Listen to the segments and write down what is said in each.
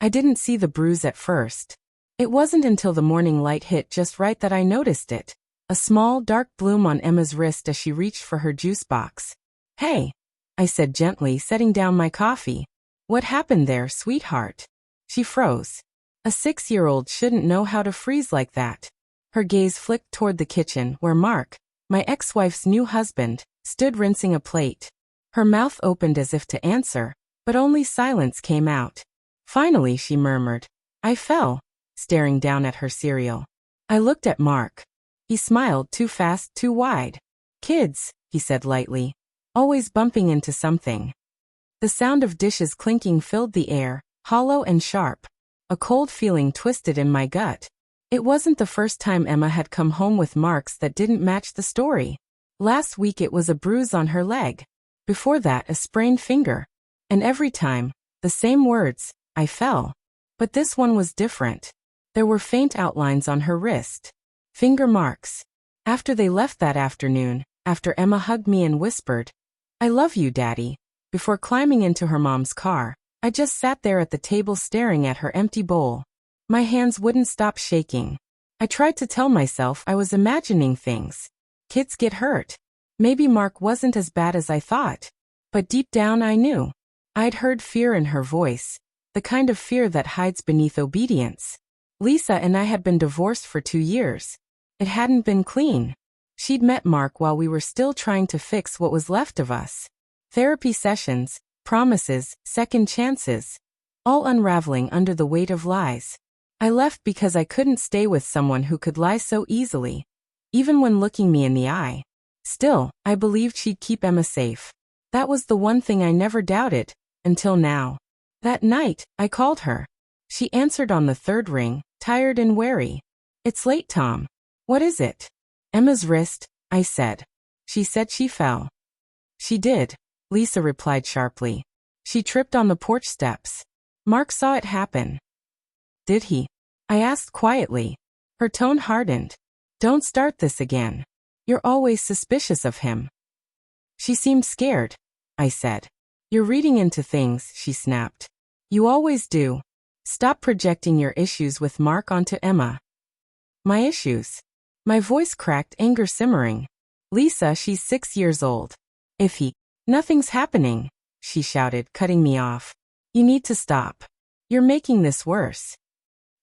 I didn't see the bruise at first. It wasn't until the morning light hit just right that I noticed it. A small, dark bloom on Emma's wrist as she reached for her juice box. "Hey," I said gently, setting down my coffee. "What happened there, sweetheart?" She froze. A 6-year-old shouldn't know how to freeze like that. Her gaze flicked toward the kitchen, where Mark, my ex-wife's new husband, stood rinsing a plate. Her mouth opened as if to answer, but only silence came out. Finally, she murmured, "I fell," staring down at her cereal. I looked at Mark. He smiled too fast, too wide. "Kids," he said lightly, "always bumping into something." The sound of dishes clinking filled the air, hollow and sharp. A cold feeling twisted in my gut. It wasn't the first time Emma had come home with marks that didn't match the story. Last week it was a bruise on her leg. Before that, a sprained finger. And every time, the same words, "I fell." But this one was different. There were faint outlines on her wrist. Finger marks. After they left that afternoon, after Emma hugged me and whispered, "I love you, Daddy," before climbing into her mom's car, I just sat there at the table staring at her empty bowl. My hands wouldn't stop shaking. I tried to tell myself I was imagining things. Kids get hurt. Maybe Mark wasn't as bad as I thought. But deep down I knew. I'd heard fear in her voice, the kind of fear that hides beneath obedience. Lisa and I had been divorced for 2 years. It hadn't been clean. She'd met Mark while we were still trying to fix what was left of us. Therapy sessions, promises, second chances, all unraveling under the weight of lies. I left because I couldn't stay with someone who could lie so easily, even when looking me in the eye. Still, I believed she'd keep Emma safe. That was the one thing I never doubted, until now. That night, I called her. She answered on the third ring, tired and wary. "It's late, Tom." "What is it?" "Emma's wrist," I said. "She said she fell." "She did," Lisa replied sharply. "She tripped on the porch steps. Mark saw it happen." "Did he?" I asked quietly. Her tone hardened. "Don't start this again. You're always suspicious of him." She seemed scared. I said. "You're reading into things," she snapped. "You always do. Stop projecting your issues with Mark onto Emma." "My issues?" My voice cracked, anger simmering. "Lisa, she's 6 years old. If he..." "Nothing's happening," she shouted, cutting me off. "You need to stop. You're making this worse."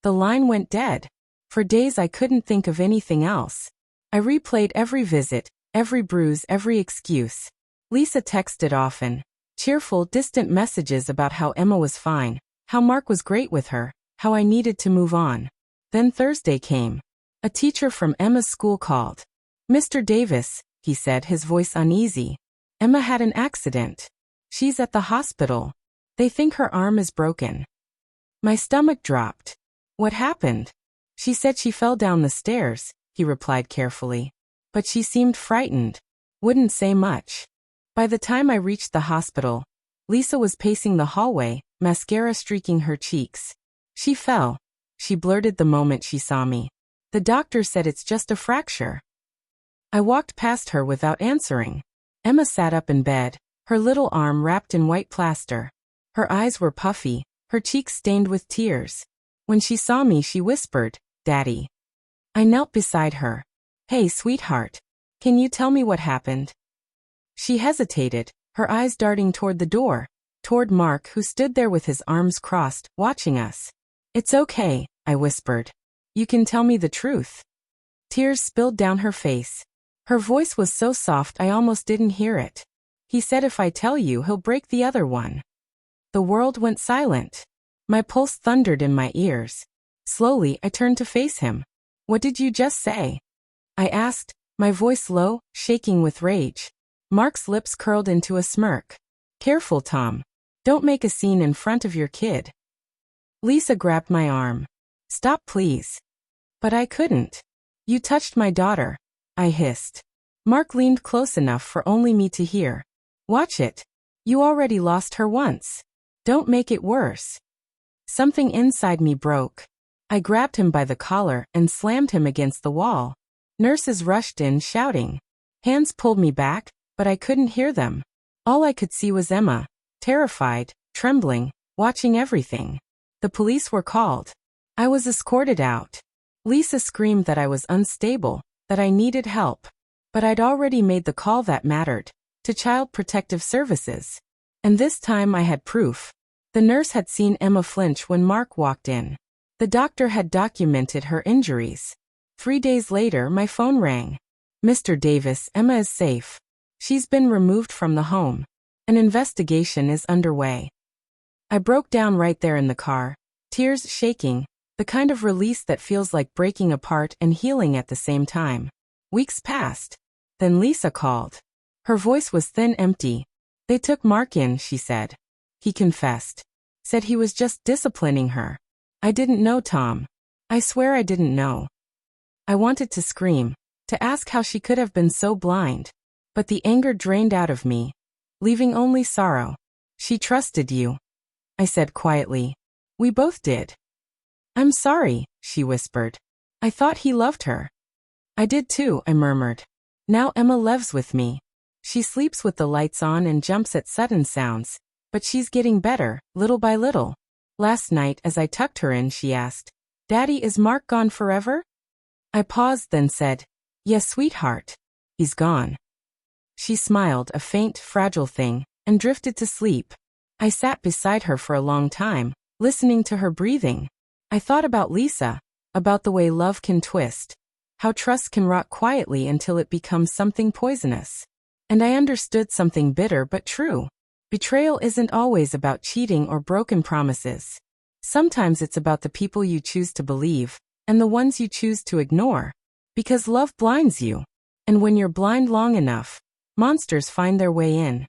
The line went dead. For days I couldn't think of anything else. I replayed every visit, every bruise, every excuse. Lisa texted often. Cheerful, distant messages about how Emma was fine, how Mark was great with her, how I needed to move on. Then Thursday came. A teacher from Emma's school called. "Mr. Davis," he said, his voice uneasy. "Emma had an accident. She's at the hospital. They think her arm is broken." My stomach dropped. "What happened?" "She said she fell down the stairs," he replied carefully. "But she seemed frightened. Wouldn't say much." By the time I reached the hospital, Lisa was pacing the hallway, mascara streaking her cheeks. "She fell," she blurted the moment she saw me. "The doctor said it's just a fracture." I walked past her without answering. Emma sat up in bed, her little arm wrapped in white plaster. Her eyes were puffy, her cheeks stained with tears. When she saw me, she whispered, "Daddy." I knelt beside her. "Hey, sweetheart. Can you tell me what happened?" She hesitated, her eyes darting toward the door, toward Mark, who stood there with his arms crossed, watching us. "It's okay," I whispered. "You can tell me the truth." Tears spilled down her face. Her voice was so soft I almost didn't hear it. "He said if I tell you, he'll break the other one." The world went silent. My pulse thundered in my ears. Slowly, I turned to face him. "What did you just say?" I asked, my voice low, shaking with rage. Mark's lips curled into a smirk. "Careful, Tom. Don't make a scene in front of your kid." Lisa grabbed my arm. "Stop, please." But I couldn't. "You touched my daughter," I hissed. Mark leaned close enough for only me to hear. "Watch it. You already lost her once. Don't make it worse." Something inside me broke. I grabbed him by the collar and slammed him against the wall. Nurses rushed in, shouting. Hands pulled me back, but I couldn't hear them. All I could see was Emma, terrified, trembling, watching everything. The police were called. I was escorted out. Lisa screamed that I was unstable, that I needed help. But I'd already made the call that mattered, to Child Protective Services. And this time I had proof. The nurse had seen Emma flinch when Mark walked in. The doctor had documented her injuries. 3 days later, my phone rang. Mr. Davis, Emma is safe. She's been removed from the home. An investigation is underway. I broke down right there in the car, tears shaking, the kind of release that feels like breaking apart and healing at the same time. Weeks passed. Then Lisa called. Her voice was thin, empty. They took Mark in, she said. He confessed. Said he was just disciplining her. I didn't know, Tom. I swear I didn't know. I wanted to scream, to ask how she could have been so blind. But the anger drained out of me, leaving only sorrow. She trusted you, I said quietly. We both did. I'm sorry, she whispered. I thought he loved her. I did too, I murmured. Now Emma lives with me. She sleeps with the lights on and jumps at sudden sounds, but she's getting better, little by little. Last night, as I tucked her in, she asked, Daddy, is Mark gone forever? I paused, then said, Yes, sweetheart. He's gone. She smiled, a faint, fragile thing, and drifted to sleep. I sat beside her for a long time, listening to her breathing. I thought about Lisa, about the way love can twist, how trust can rot quietly until it becomes something poisonous. And I understood something bitter but true. Betrayal isn't always about cheating or broken promises. Sometimes it's about the people you choose to believe, and the ones you choose to ignore. Because love blinds you. And when you're blind long enough, monsters find their way in.